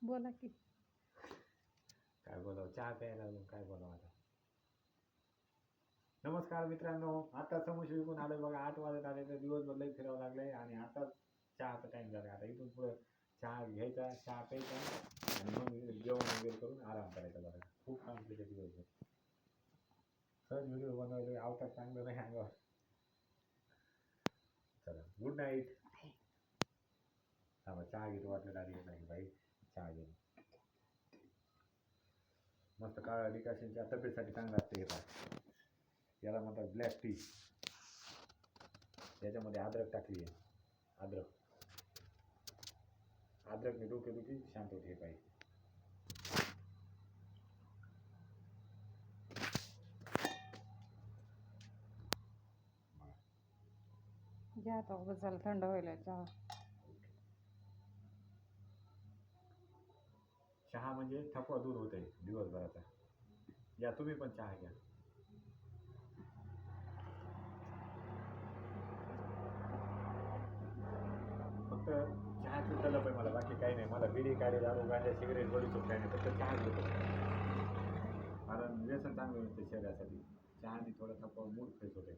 बोला की. काय बोलावं, चहा प्यायला लागलो, काय बोलावं आता. नमस्कार मित्रांनो, आता समोसे विकून आलोय बघा. 8 वाजत आले तर दिवसभर लई फिरावं लागलंय आणि आता चहाचा टाइम झाला. आता इथून पुढं चहा घ्यायचा, चहा प्यायचा आणि मग जेवण वगैरे करून आराम करायचा बघा. खूप काम केलं दिवसभर. सहज व्हिडिओ बनवले, अवतार चांगलं नाही अंगावर. चला गुड नाईट. थांबा चहा घेतो, वाटलं आली नाही बाई, चहा घेतो. मस्त काळा डिकॉशनच्या तब्येतीसाठी चांगलं असतं हे पहा. याला म्हणतात ब्लॅक टी. याच्यामध्ये अद्रक टाकली आहे. अद्रकने डोकेदुखी शांत होते हे पाहिजे. घ्या आता, उगाच झालं थंड व्हायला चहा. चहा म्हणजे थकवा दूर होते दिवसभराचा. या तुम्ही पण चहा घ्या. फक्त चहाची तलप आहे मला, बाकी काही नाही. मला बिडी, काढे, दारू, गांजा, सिगरेट, बडीशेप काही नाही. फक्त चहा घेतो. कारण व्यसन चांगलं नसते शरीरासाठी. चहाने थोडा थकवा, मूड फ्रेश होते.